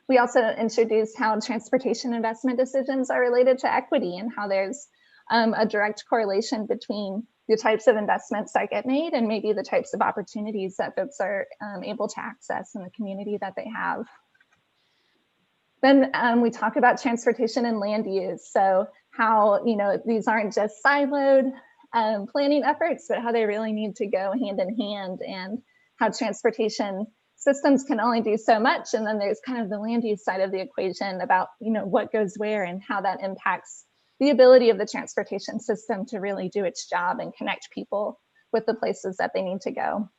We also introduced how transportation investment decisions are related to equity and how there's a direct correlation between the types of investments that get made and maybe the types of opportunities that folks are able to access in the community that they have. Then we talk about transportation and land use. So how, these aren't just siloed planning efforts, but how they really need to go hand in hand, and how transportation systems can only do so much. And then there's kind of the land use side of the equation about, what goes where and how that impacts the ability of the transportation system to really do its job and connect people with the places that they need to go.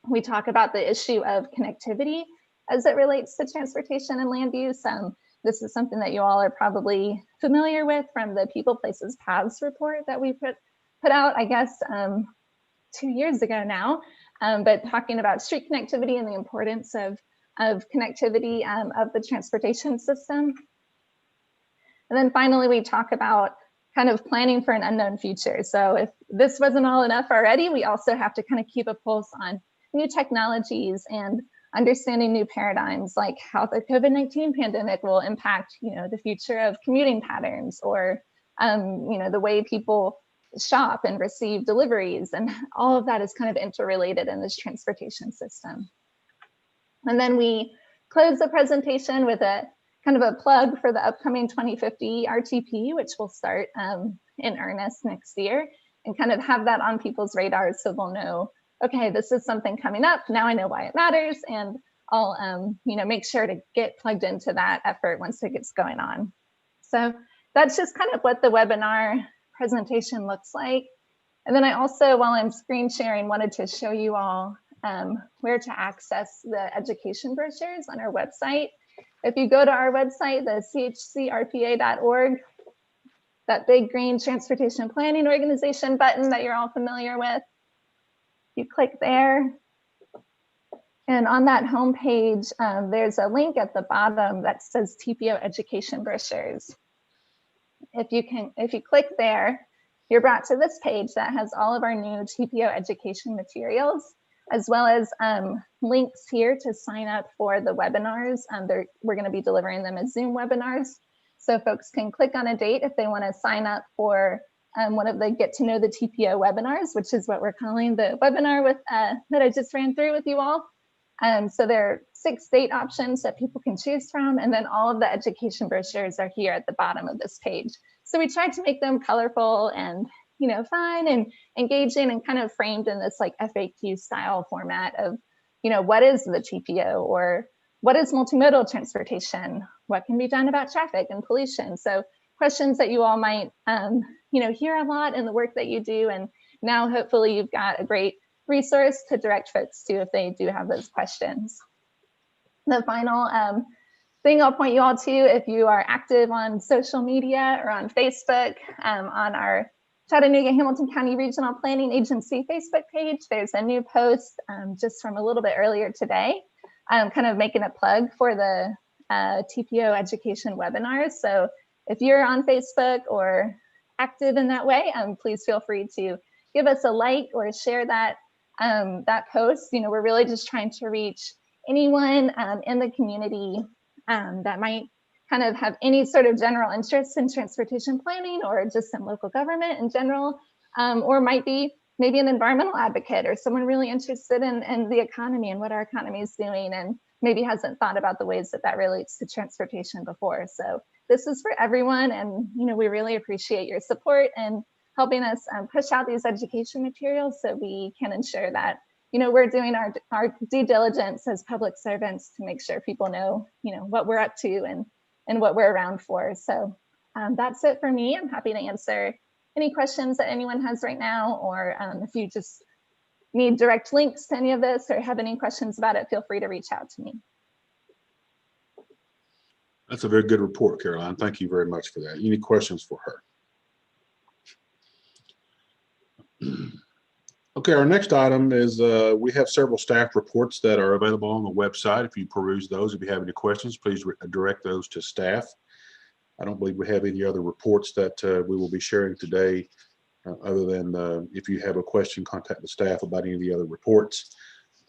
We talk about the issue of connectivity as it relates to transportation and land use. This is something that you all are probably familiar with from the People, Places, Paths report that we put out, I guess, 2 years ago now, but talking about street connectivity and the importance of connectivity of the transportation system. And then finally, we talk about kind of planning for an unknown future. So if this wasn't all enough already, we also have to kind of keep a pulse on new technologies and understanding new paradigms, like how the COVID-19 pandemic will impact, the future of commuting patterns, or, the way people shop and receive deliveries, and all of that is kind of interrelated in this transportation system. And then we close the presentation with a kind of a plug for the upcoming 2050 RTP, which will start in earnest next year, and kind of have that on people's radars so they'll know, okay, this is something coming up. Now I know why it matters, and I'll make sure to get plugged into that effort once it gets going on. So that's just kind of what the webinar presentation looks like. And then I also, while I'm screen sharing, wanted to show you all where to access the education brochures on our website. if you go to our website, the chcrpa.org, that big green transportation planning organization button that you're all familiar with, you click there. And on that homepage, there's a link at the bottom that says TPO Education Brochures. If you click there, you're brought to this page that has all of our new TPO education materials, as well as links here to sign up for the webinars. We're going to be delivering them as Zoom webinars. So folks can click on a date if they want to sign up for one of the Get to Know the TPO webinars, which is what we're calling the webinar with that I just ran through with you all. So there are 6 date options that people can choose from, and then all of the education brochures are here at the bottom of this page. So we tried to make them colorful and fun and engaging and kind of framed in this like FAQ style format of, what is the TPO, or what is multimodal transportation? What can be done about traffic and pollution? So questions that you all might, hear a lot in the work that you do. And now hopefully you've got a great resource to direct folks to if they do have those questions. The final thing I'll point you all to, if you are active on social media or on Facebook, on our Chattanooga Hamilton County Regional Planning Agency Facebook page, there's a new post just from a little bit earlier today, kind of making a plug for the TPO education webinars. So if you're on Facebook or active in that way, please feel free to give us a like or share that post. We're really just trying to reach anyone in the community that might kind of have any sort of general interest in transportation planning or just in local government in general, or might be maybe an environmental advocate or someone really interested in the economy and what our economy is doing and maybe hasn't thought about the ways that that relates to transportation before. So this is for everyone, and we really appreciate your support and helping us push out these education materials so we can ensure that we're doing our due diligence as public servants to make sure people know what we're up to and what we're around for. So that's it for me. I'm happy to answer any questions that anyone has right now, or if you just need direct links to any of this or have any questions about it, feel free to reach out to me. That's a very good report, Caroline. Thank you very much for that. Any questions for her? Okay, our next item is we have several staff reports that are available on the website. If you peruse those, if you have any questions, please direct those to staff. I don't believe we have any other reports that we will be sharing today, other than if you have a question, contact the staff about any of the other reports.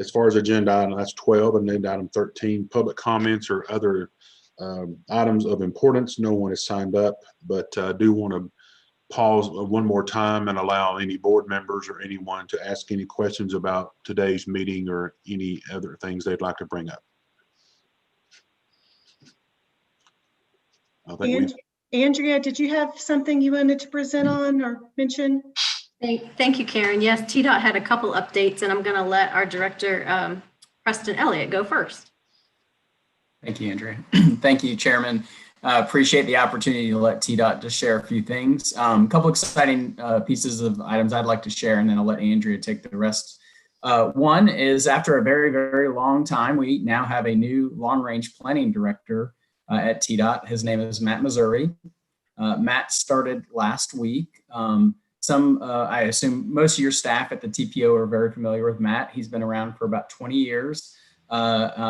As far as agenda item, that's 12, and agenda item 13, public comments or other items of importance. No one has signed up, but I do want to pause one more time and allow any board members or anyone to ask any questions about today's meeting or any other things they'd like to bring up. Andrea, did you have something you wanted to present on or mention? Thank you, Karen. Yes, TDOT had a couple updates, and I'm going to let our director, Preston Elliott, go first. Thank you, Andrea. Thank you, Chairman. Appreciate the opportunity to let TDOT just share a few things. A couple exciting pieces of items I'd like to share, and then I'll let Andrea take the rest. One is, after a very, very long time, we now have a new long-range planning director at TDOT. His name is Matt Missouri. Matt started last week. I assume most of your staff at the TPO are very familiar with Matt. He's been around for about 20 years.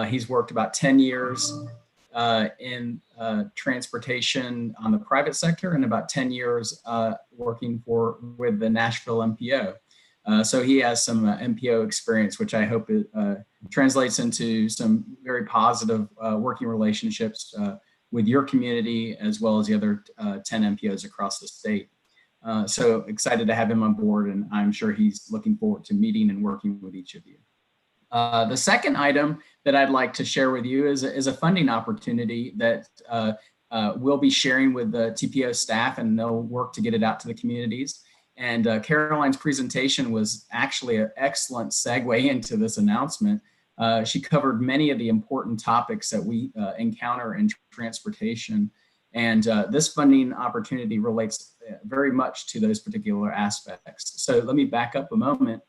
He's worked about 10 years in transportation on the private sector, and about 10 years working with the Nashville MPO. So he has some MPO experience, which I hope translates into some very positive working relationships with your community, as well as the other 10 MPOs across the state. So excited to have him on board, and I'm sure he's looking forward to meeting and working with each of you. The second item that I'd like to share with you is a funding opportunity that we'll be sharing with the TPO staff, and they'll work to get it out to the communities. And Caroline's presentation was actually an excellent segue into this announcement. She covered many of the important topics that we encounter in transportation. And this funding opportunity relates very much to those particular aspects. So let me back up a moment.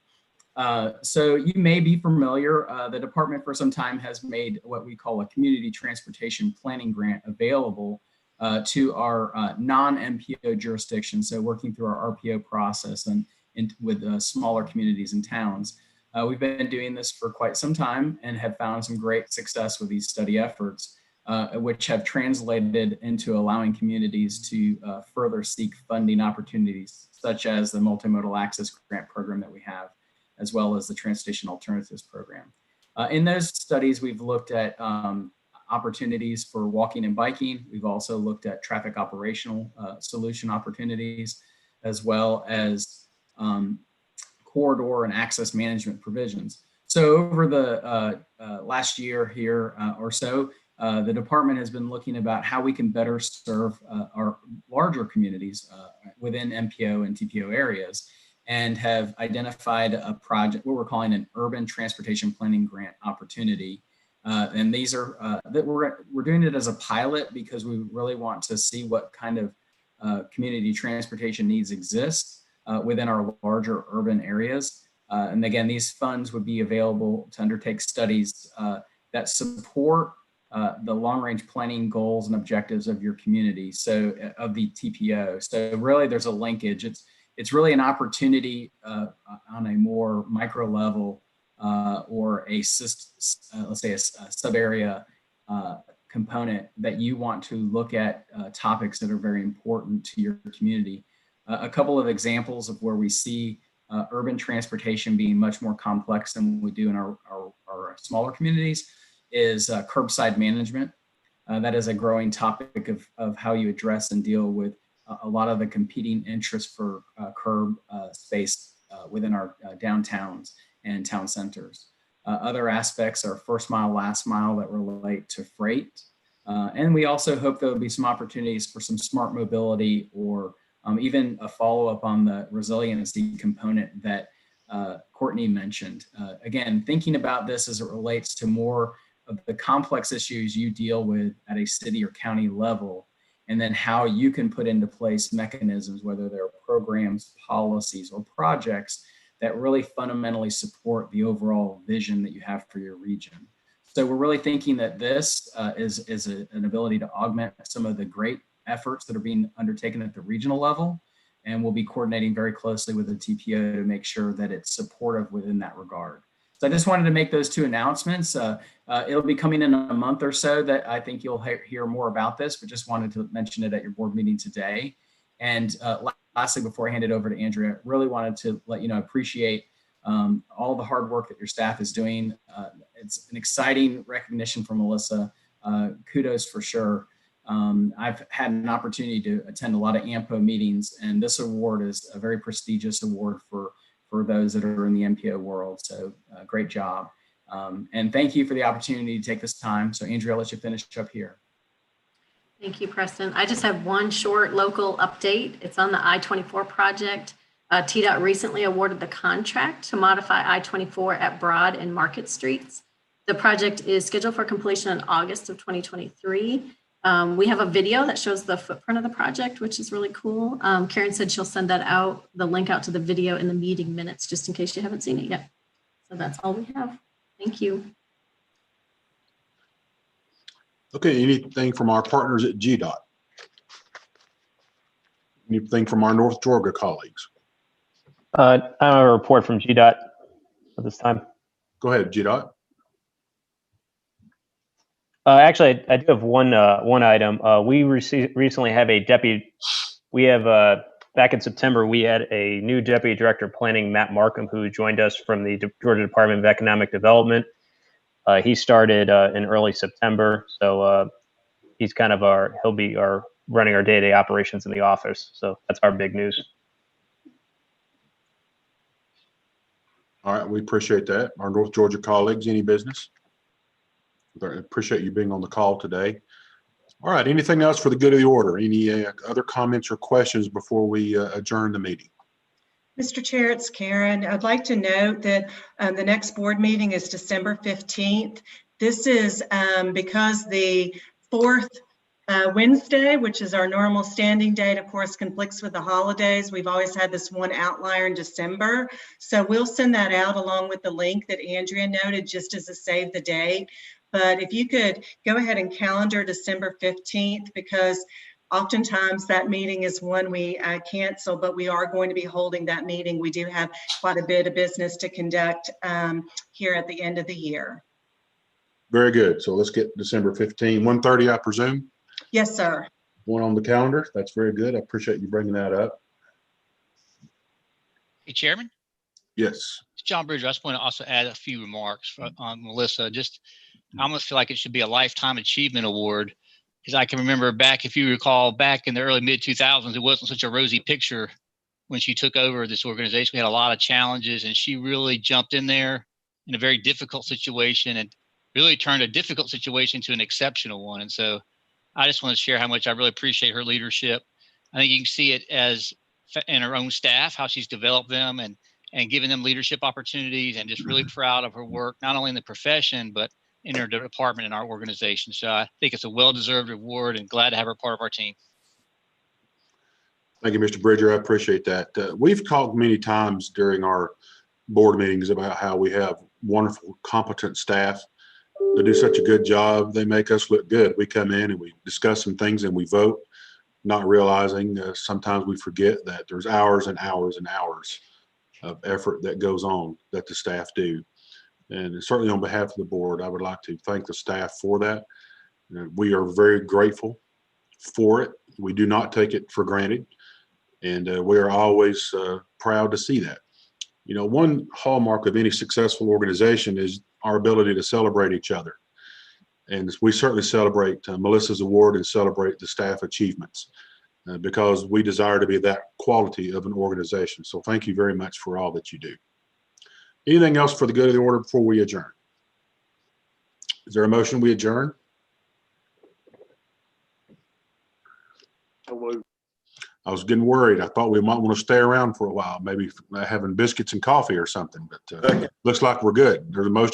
So you may be familiar, the department for some time has made what we call a community transportation planning grant available to our non-MPO jurisdictions. So working through our RPO process and with smaller communities and towns. We've been doing this for quite some time and have found some great success with these study efforts, which have translated into allowing communities to further seek funding opportunities, such as the Multimodal Access Grant Program that we have, as well as the Transportation Alternatives Program. In those studies, we've looked at opportunities for walking and biking. We've also looked at traffic operational solution opportunities, as well as corridor and access management provisions. So over the last year here or so, the department has been looking about how we can better serve our larger communities within MPO and TPO areas, and have identified a project, what we're calling an urban transportation planning grant opportunity. And these are, that we're doing it as a pilot because we really want to see what kind of community transportation needs exist within our larger urban areas. And again, these funds would be available to undertake studies that support the long-range planning goals and objectives of your community, so of the TPO. So really there's a linkage. It's really an opportunity on a more micro level or a let's say a sub-area component that you want to look at topics that are very important to your community. A couple of examples of where we see urban transportation being much more complex than we do in our smaller communities is curbside management. That is a growing topic of how you address and deal with a lot of the competing interests for curb space within our downtowns and town centers. Other aspects are first mile, last mile that relate to freight. And we also hope there will be some opportunities for some smart mobility or even a follow-up on the resiliency component that Courtney mentioned. Again, thinking about this as it relates to more of the complex issues you deal with at a city or county level, and then how you can put into place mechanisms, whether they're programs, policies, or projects that really fundamentally support the overall vision that you have for your region. So we're really thinking that this is an ability to augment some of the great efforts that are being undertaken at the regional level, and we'll be coordinating very closely with the TPO to make sure that it's supportive within that regard. So I just wanted to make those two announcements. It'll be coming in a month or so that I think you'll hear more about this, but just wanted to mention it at your board meeting today. And lastly, before I hand it over to Andrea, really wanted to let you know, appreciate all the hard work that your staff is doing. It's an exciting recognition from Melissa. Kudos for sure. I've had an opportunity to attend a lot of AMPO meetings, and this award is a very prestigious award for those that are in the MPO world. So great job. And thank you for the opportunity to take this time. So Andrea, I'll let you finish up here. Thank you, Preston. I just have one short local update. It's on the I-24 project. TDOT recently awarded the contract to modify I-24 at Broad and Market Streets. The project is scheduled for completion in August of 2023. We have a video that shows the footprint of the project, which is really cool. Karen said she'll send that out, the link out to the video in the meeting minutes, just in case you haven't seen it yet. So that's all we have. Thank you. Okay, anything from our partners at GDOT? Anything from our North Georgia colleagues? I have a report from GDOT at this time. Go ahead, GDOT. Actually, I do have one item. We recently have a deputy. We have back in September, we had a new deputy director of planning, Matt Markham, who joined us from the Georgia Department of Economic Development. He started in early September, so he's kind of he'll be running our day-to-day operations in the office. So that's our big news. All right, we appreciate that. Our North Georgia colleagues, any business? I appreciate you being on the call today. All right, anything else for the good of the order? Any other comments or questions before we adjourn the meeting? Mr. Chair, it's Karen. I'd like to note that the next board meeting is December 15th. This is because the fourth Wednesday, which is our normal standing date, of course, conflicts with the holidays. We've always had this one outlier in December. So we'll send that out along with the link that Andrea noted, just as a save the date. But if you could go ahead and calendar December 15th, because oftentimes that meeting is one we cancel, but we are going to be holding that meeting. We do have quite a bit of business to conduct here at the end of the year. Very good. So let's get December 15, 1:30, I presume? Yes, sir. One on the calendar. That's very good. I appreciate you bringing that up. Hey, Chairman. Yes. It's John Bridger. I just want to also add a few remarks on Melissa. Just, I almost feel like it should be a lifetime achievement award, because I can remember back, if you recall, back in the early mid 2000s, it wasn't such a rosy picture when she took over this organization. We had a lot of challenges, and she really jumped in there in a very difficult situation and really turned a difficult situation to an exceptional one. And so I just want to share how much I really appreciate her leadership. I think you can see it as in her own staff, how she's developed them and given them leadership opportunities, and just really proud of her work, not only in the profession, but in her department and our organization. So I think it's a well-deserved award, and glad to have her part of our team. Thank you, Mr. Bridger. I appreciate that. We've talked many times during our board meetings about how we have wonderful, competent staff. They do such a good job. They make us look good. We come in and we discuss some things and we vote, not realizing sometimes we forget that there's hours and hours and hours of effort that goes on that the staff do. And certainly on behalf of the board, I would like to thank the staff for that. We are very grateful for it. We do not take it for granted. And we are always proud to see that. You know, one hallmark of any successful organization is our ability to celebrate each other. And we certainly celebrate Melissa's award and celebrate the staff achievements because we desire to be that quality of an organization. So thank you very much for all that you do. Anything else for the good of the order before we adjourn? Is there a motion we adjourn? I was getting worried. I thought we might want to stay around for a while, maybe having biscuits and coffee or something, but looks like we're good. There's a motion.